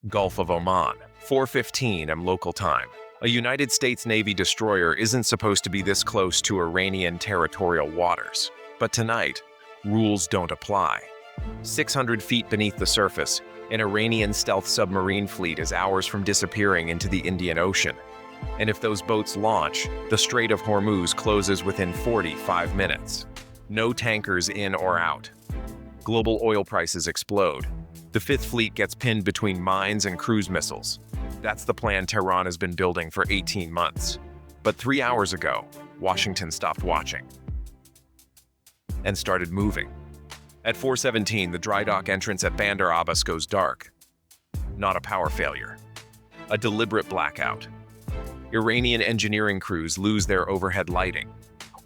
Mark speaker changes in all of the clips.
Speaker 1: Gulf of Oman, 4:15 am local time. A United States Navy destroyer isn't supposed to be this close to Iranian territorial waters. But tonight, rules don't apply. 600 feet beneath the surface, an Iranian stealth submarine fleet is hours from disappearing into the Indian Ocean. And if those boats launch, the Strait of Hormuz closes within 45 minutes. No tankers in or out. Global oil prices explode. The Fifth Fleet gets pinned between mines and cruise missiles. That's the plan Tehran has been building for 18 months. But 3 hours ago, Washington stopped watching and started moving. At 4:17, the dry dock entrance at Bandar Abbas goes dark. Not a power failure. A deliberate blackout. Iranian engineering crews lose their overhead lighting.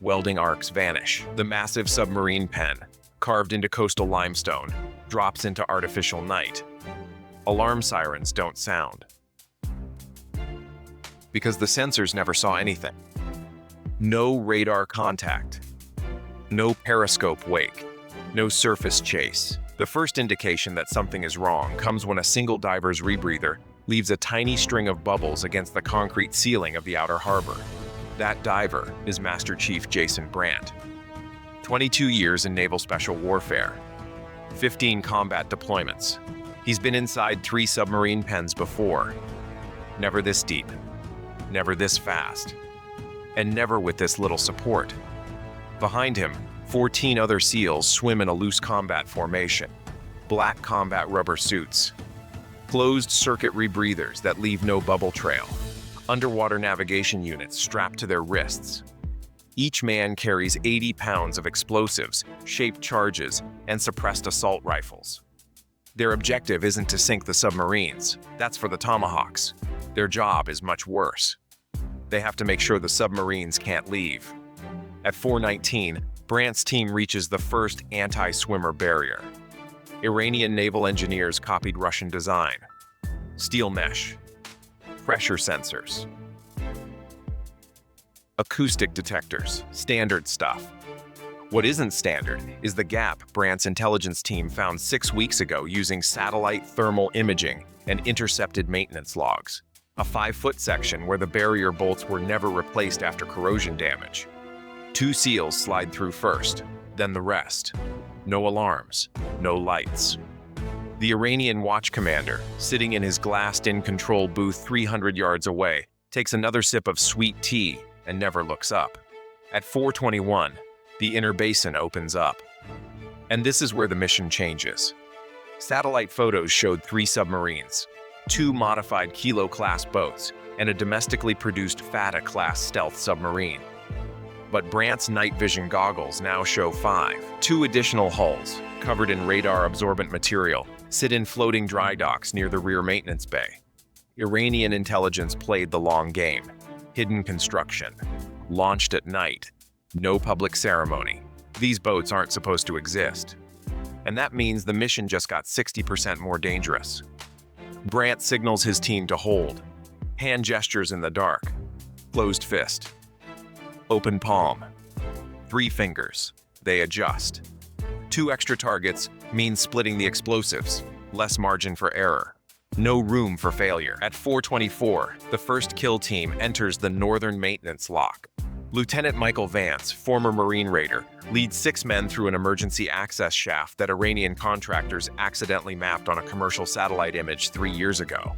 Speaker 1: Welding arcs vanish. The massive submarine pen, carved into coastal limestone, drops into artificial night. Alarm sirens don't sound. Because the sensors never saw anything. No radar contact. No periscope wake. No surface chase. The first indication that something is wrong comes when a single diver's rebreather leaves a tiny string of bubbles against the concrete ceiling of the outer harbor. That diver is Master Chief Jason Brandt. 22 years in naval special warfare. 15 combat deployments. He's been inside 3 submarine pens before. Never this deep. Never this fast. And never with this little support. Behind him, 14 other SEALs swim in a loose combat formation. Black combat rubber suits. Closed-circuit rebreathers that leave no bubble trail. Underwater navigation units strapped to their wrists. Each man carries 80 pounds of explosives, shaped charges, and suppressed assault rifles. Their objective isn't to sink the submarines. That's for the Tomahawks. Their job is much worse. They have to make sure the submarines can't leave. At 4:19, Brandt's team reaches the first anti-swimmer barrier. Iranian naval engineers copied Russian design. Steel mesh. Pressure sensors. Acoustic detectors. Standard stuff. What isn't standard is the gap Brandt's intelligence team found 6 weeks ago using satellite thermal imaging and intercepted maintenance logs. A 5-foot section where the barrier bolts were never replaced after corrosion damage. 2 SEALs slide through first, then the rest. No alarms, no lights. The Iranian watch commander, sitting in his glassed-in control booth 300 yards away, takes another sip of sweet tea and never looks up. At 4:21, the inner basin opens up. And this is where the mission changes. Satellite photos showed 3 submarines, 2 modified Kilo-class boats, and a domestically produced Fata-class stealth submarine. But Brandt's night vision goggles now show 5. 2 additional hulls, covered in radar-absorbent material, sit in floating dry docks near the rear maintenance bay. Iranian intelligence played the long game. Hidden construction. Launched at night. No public ceremony. These boats aren't supposed to exist. And that means the mission just got 60% more dangerous. Brandt signals his team to hold. Hand gestures in the dark. Closed fist. Open palm. 3 fingers. They adjust. 2 extra targets means splitting the explosives. Less margin for error. No room for failure. At 4:24, the first kill team enters the northern maintenance lock. Lieutenant Michael Vance, former Marine raider, leads 6 men through an emergency access shaft that Iranian contractors accidentally mapped on a commercial satellite image 3 years ago.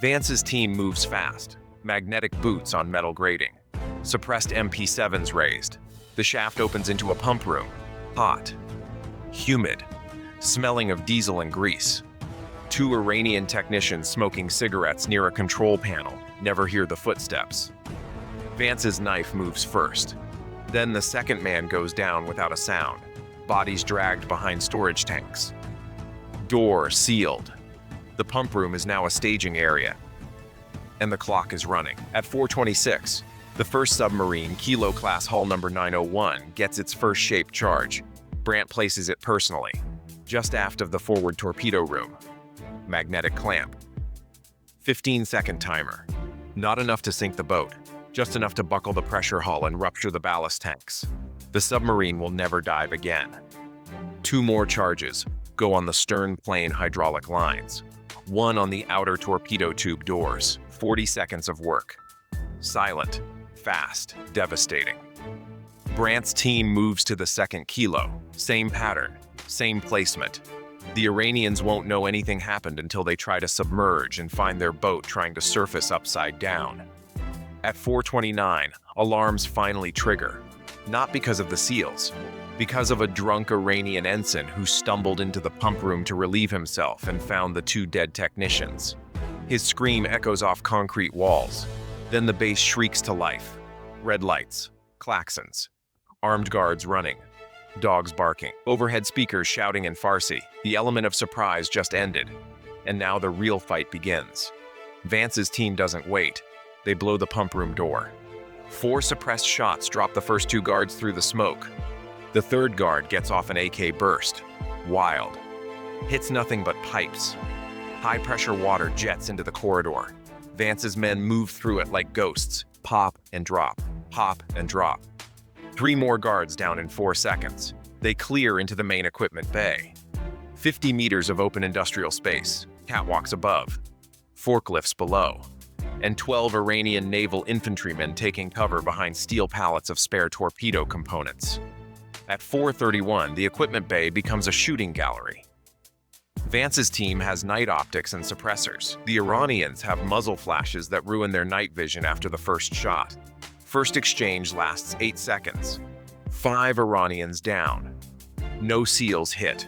Speaker 1: Vance's team moves fast. Magnetic boots on metal grating. Suppressed MP7s raised. The shaft opens into a pump room. Hot. Humid. Smelling of diesel and grease. 2 Iranian technicians smoking cigarettes near a control panel never hear the footsteps. Vance's knife moves first. Then the second man goes down without a sound. Bodies dragged behind storage tanks. Door sealed. The pump room is now a staging area. And the clock is running. At 4:26, the first submarine, Kilo-class hull number 901, gets its first shaped charge. Brandt places it personally, just aft of the forward torpedo room. Magnetic clamp. 15-second timer. Not enough to sink the boat, just enough to buckle the pressure hull and rupture the ballast tanks. The submarine will never dive again. 2 more charges go on the stern plane hydraulic lines. one on the outer torpedo tube doors. 40 seconds of work. Silent, fast, devastating. Brandt's team moves to the second kilo. Same pattern, same placement. The Iranians won't know anything happened until they try to submerge and find their boat trying to surface upside down. At 4:29, alarms finally trigger. Not because of the SEALs, because of a drunk Iranian ensign who stumbled into the pump room to relieve himself and found the two dead technicians. His scream echoes off concrete walls. Then the base shrieks to life. Red lights, klaxons, armed guards running, dogs barking, overhead speakers shouting in Farsi. The element of surprise just ended, and now the real fight begins. Vance's team doesn't wait. They blow the pump room door. 4 suppressed shots drop the first 2 guards through the smoke. The third guard gets off an AK burst. Wild. Hits nothing but pipes. High-pressure water jets into the corridor. Vance's men move through it like ghosts. Pop and drop. Pop and drop. 3 more guards down in 4 seconds. They clear into the main equipment bay. 50 meters of open industrial space. Catwalks above. Forklifts below. And 12 Iranian naval infantrymen taking cover behind steel pallets of spare torpedo components. At 4:31, the equipment bay becomes a shooting gallery. Vance's team has night optics and suppressors. The Iranians have muzzle flashes that ruin their night vision after the first shot. First exchange lasts 8 seconds. 5 Iranians down. No SEALs hit.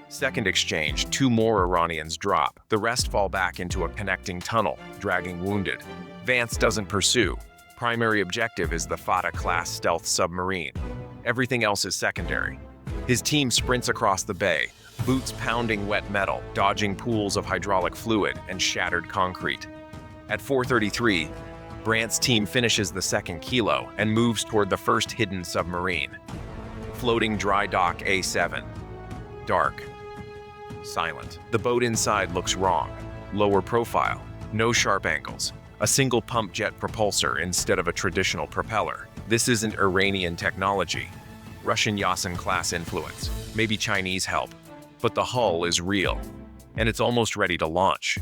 Speaker 1: Second exchange, 2 more Iranians drop. The rest fall back into a connecting tunnel, dragging wounded. Vance doesn't pursue. Primary objective is the Fateh-class stealth submarine. Everything else is secondary. His team sprints across the bay, boots pounding wet metal, dodging pools of hydraulic fluid and shattered concrete. At 4:33, Brandt's team finishes the second kilo and moves toward the first hidden submarine. Floating dry dock A7. Dark. Silent. The boat inside looks wrong. Lower profile. No sharp angles. A single pump jet propulsor instead of a traditional propeller. This isn't Iranian technology. Russian Yasin-class influence. Maybe Chinese help. But the hull is real. And it's almost ready to launch.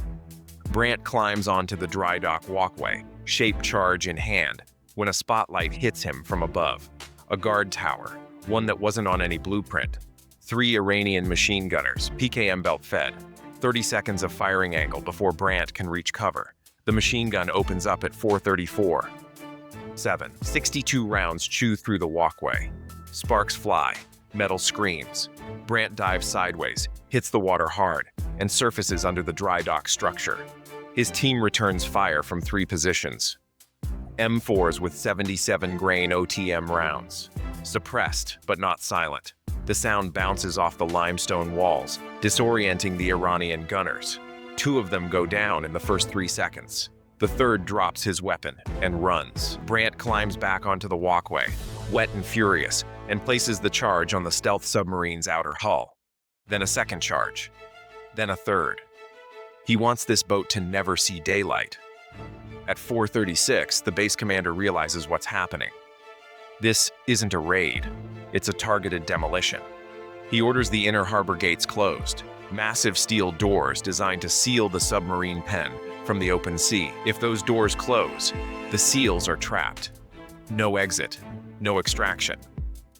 Speaker 1: Brandt climbs onto the dry dock walkway, shape charge in hand, when a spotlight hits him from above. A guard tower, one that wasn't on any blueprint. 3 Iranian machine gunners, PKM belt fed. 30 seconds of firing angle before Brandt can reach cover. The machine gun opens up at 4:34. 62 rounds chew through the walkway. Sparks fly. Metal screams. Brandt dives sideways, hits the water hard, and surfaces under the dry dock structure. His team returns fire from 3 positions. M4s with 77 grain OTM rounds. Suppressed, but not silent. The sound bounces off the limestone walls, disorienting the Iranian gunners. 2 of them go down in the first 3 seconds. The third drops his weapon and runs. Brandt climbs back onto the walkway, wet and furious, and places the charge on the stealth submarine's outer hull. Then a second charge. Then a third. He wants this boat to never see daylight. At 4:36, the base commander realizes what's happening. This isn't a raid. It's a targeted demolition. He orders the inner harbor gates closed, massive steel doors designed to seal the submarine pen from the open sea. If those doors close, the SEALs are trapped. No exit, no extraction.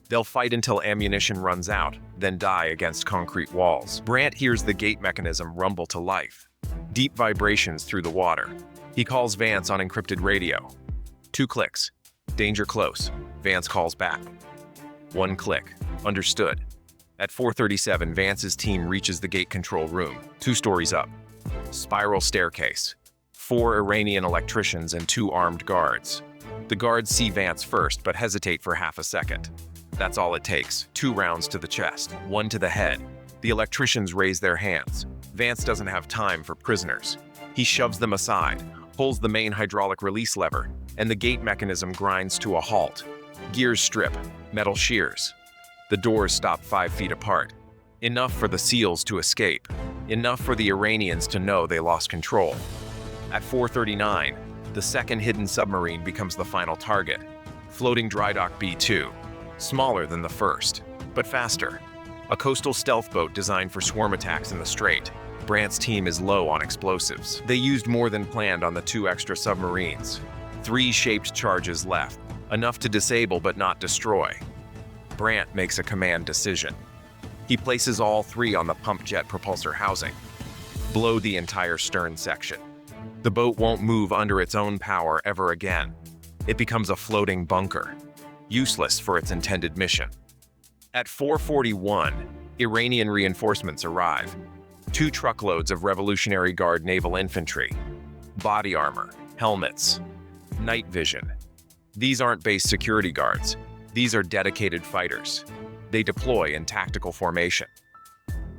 Speaker 1: They'll fight until ammunition runs out, then die against concrete walls. Brandt hears the gate mechanism rumble to life. Deep vibrations through the water. He calls Vance on encrypted radio. 2 clicks. Danger close. Vance calls back. 1 click. Understood. At 4:37, Vance's team reaches the gate control room, 2 stories up. Spiral staircase. 4 Iranian electricians and 2 armed guards. The guards see Vance first, but hesitate for half a second. That's all it takes. 2 rounds to the chest, 1 to the head. The electricians raise their hands. Vance doesn't have time for prisoners. He shoves them aside, pulls the main hydraulic release lever, and the gate mechanism grinds to a halt. Gears strip, metal shears. The doors stop 5 feet apart. Enough for the SEALs to escape. Enough for the Iranians to know they lost control. At 4:39, the second hidden submarine becomes the final target. Floating dry dock B2. Smaller than the first, but faster. A coastal stealth boat designed for swarm attacks in the strait. Brandt's team is low on explosives. They used more than planned on the 2 extra submarines. 3 shaped charges left, enough to disable but not destroy. Brandt makes a command decision. He places all 3 on the pump jet propulsor housing. Blow the entire stern section. The boat won't move under its own power ever again. It becomes a floating bunker, useless for its intended mission. At 4:41, Iranian reinforcements arrive. 2 truckloads of Revolutionary Guard naval infantry, body armor, helmets, night vision. These aren't base security guards. These are dedicated fighters. They deploy in tactical formation.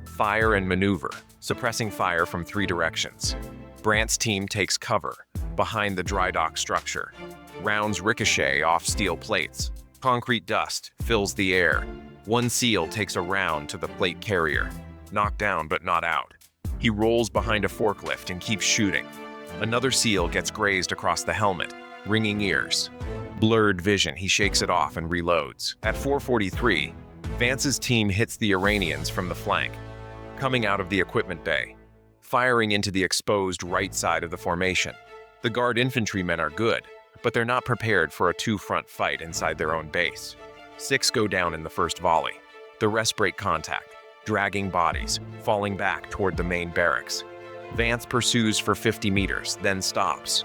Speaker 1: Fire and maneuver, suppressing fire from 3 directions. Brandt's team takes cover behind the dry dock structure. Rounds ricochet off steel plates. Concrete dust fills the air. 1 SEAL takes a round to the plate carrier. Knocked down but not out. He rolls behind a forklift and keeps shooting. Another SEAL gets grazed across the helmet, ringing ears. Blurred vision, he shakes it off and reloads. At 4:43, Vance's team hits the Iranians from the flank, coming out of the equipment bay, firing into the exposed right side of the formation. The Guard infantrymen are good, but they're not prepared for a 2-front fight inside their own base. 6 go down in the first volley. The rest break contact, dragging bodies, falling back toward the main barracks. Vance pursues for 50 meters, then stops.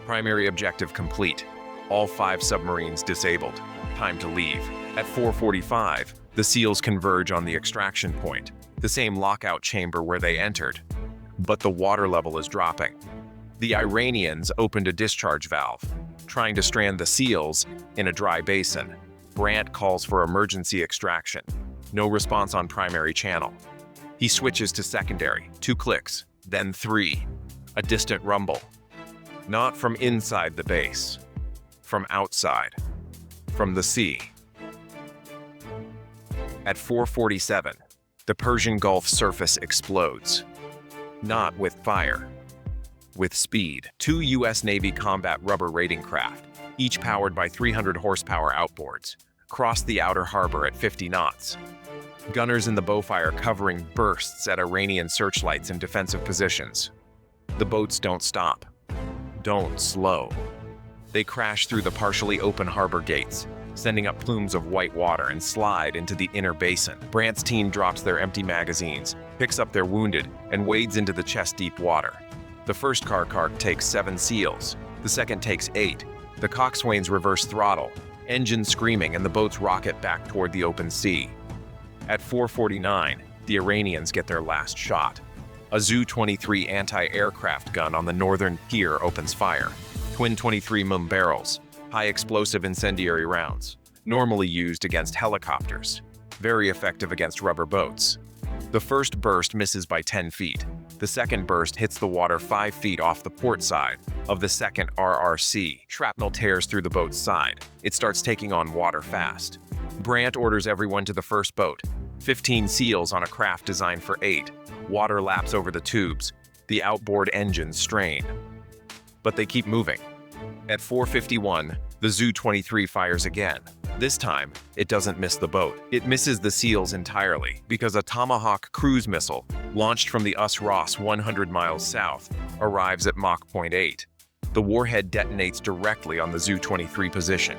Speaker 1: Primary objective complete. All 5 submarines disabled. Time to leave. At 4:45, the SEALs converge on the extraction point, the same lockout chamber where they entered. But the water level is dropping. The Iranians opened a discharge valve, trying to strand the SEALs in a dry basin. Brandt calls for emergency extraction. No response on primary channel. He switches to secondary. 2 clicks, then 3. A distant rumble. Not from inside the base. From outside. From the sea. At 4:47, the Persian Gulf surface explodes. Not with fire. With speed. 2 U.S. Navy combat rubber raiding craft, each powered by 300 horsepower outboards, cross the outer harbor at 50 knots. Gunners in the bowfire covering bursts at Iranian searchlights in defensive positions. The boats don't stop. Don't slow. They crash through the partially open harbor gates, sending up plumes of white water and slide into the inner basin. Brandt's team drops their empty magazines, picks up their wounded, and wades into the chest-deep water. The first car takes 7 SEALs. The second takes 8. The coxswains reverse throttle, engines screaming, and the boats rocket back toward the open sea. At 4:49, the Iranians get their last shot. A Zu-23 anti-aircraft gun on the northern pier opens fire. Twin 23 mm barrels, high-explosive incendiary rounds, normally used against helicopters, very effective against rubber boats. The first burst misses by 10 feet. The second burst hits the water 5 feet off the port side of the second RRC. Shrapnel tears through the boat's side. It starts taking on water fast. Brandt orders everyone to the first boat. 15 SEALs on a craft designed for 8. Water laps over the tubes. The outboard engines strain. But they keep moving. At 4:51, the Zu-23 fires again. This time, it doesn't miss the boat. It misses the SEALs entirely because a Tomahawk cruise missile, launched from the Us-Ross 100 miles south, arrives at Mach 0.8. The warhead detonates directly on the Zu-23 position.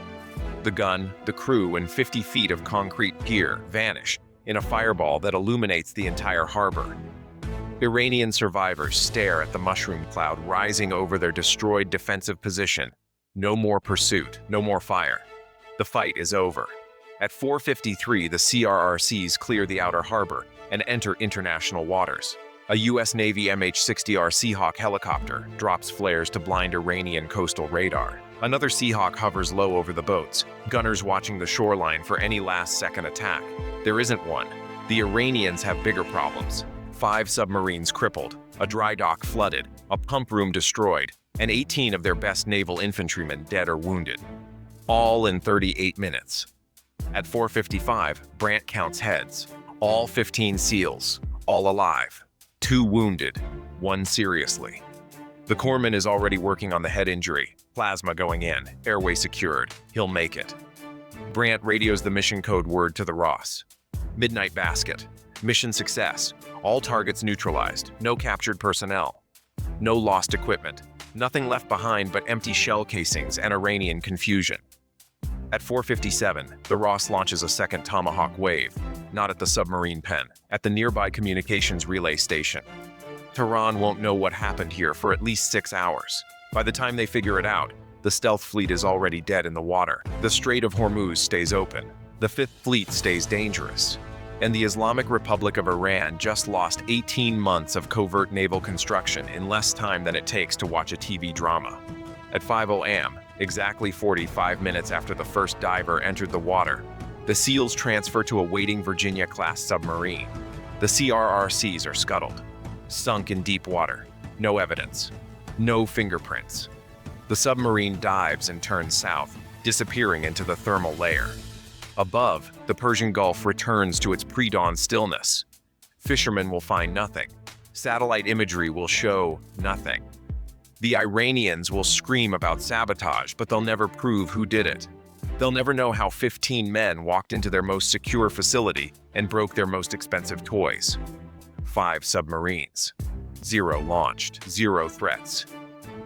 Speaker 1: The gun, the crew, and 50 feet of concrete pier vanish in a fireball that illuminates the entire harbor. Iranian survivors stare at the mushroom cloud rising over their destroyed defensive position. No more pursuit, no more fire. The fight is over. At 4:53, the CRRCs clear the outer harbor and enter international waters. A U.S. Navy MH-60R Seahawk helicopter drops flares to blind Iranian coastal radar. Another Seahawk hovers low over the boats, gunners watching the shoreline for any last-second attack. There isn't one. The Iranians have bigger problems. 5 submarines crippled, a dry dock flooded, a pump room destroyed, and 18 of their best naval infantrymen dead or wounded. All in 38 minutes. At 4:55, Brandt counts heads. All 15 SEALs, all alive. 2 wounded, 1 seriously. The corpsman is already working on the head injury. Plasma going in, airway secured. He'll make it. Brandt radios the mission code word to the Ross. Midnight basket. Mission success. All targets neutralized, no captured personnel, no lost equipment, nothing left behind but empty shell casings and Iranian confusion. At 4:57, the Ross launches a second Tomahawk wave, not at the submarine pen, at the nearby communications relay station. Tehran won't know what happened here for at least 6 hours. By the time they figure it out, the stealth fleet is already dead in the water. The Strait of Hormuz stays open. The Fifth Fleet stays dangerous. And the Islamic Republic of Iran just lost 18 months of covert naval construction in less time than it takes to watch a TV drama. At 5:00 a.m., exactly 45 minutes after the first diver entered the water, the SEALs transfer to a waiting Virginia-class submarine. The CRRCs are scuttled, sunk in deep water. No evidence. No fingerprints. The submarine dives and turns south, disappearing into the thermal layer. Above, the Persian Gulf returns to its pre-dawn stillness. Fishermen will find nothing. Satellite imagery will show nothing. The Iranians will scream about sabotage, but they'll never prove who did it. They'll never know how 15 men walked into their most secure facility and broke their most expensive toys. 5 submarines. 0 launched. 0 threats.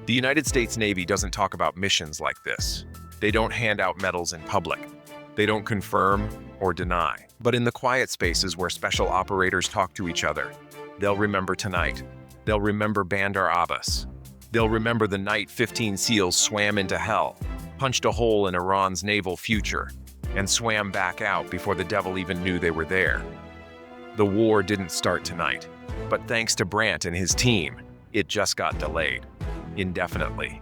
Speaker 1: The United States Navy doesn't talk about missions like this. They don't hand out medals in public. They don't confirm or deny. But in the quiet spaces where special operators talk to each other, they'll remember tonight. They'll remember Bandar Abbas. They'll remember the night 15 SEALs swam into hell, punched a hole in Iran's naval future, and swam back out before the devil even knew they were there. The war didn't start tonight, but thanks to Brandt and his team, it just got delayed indefinitely.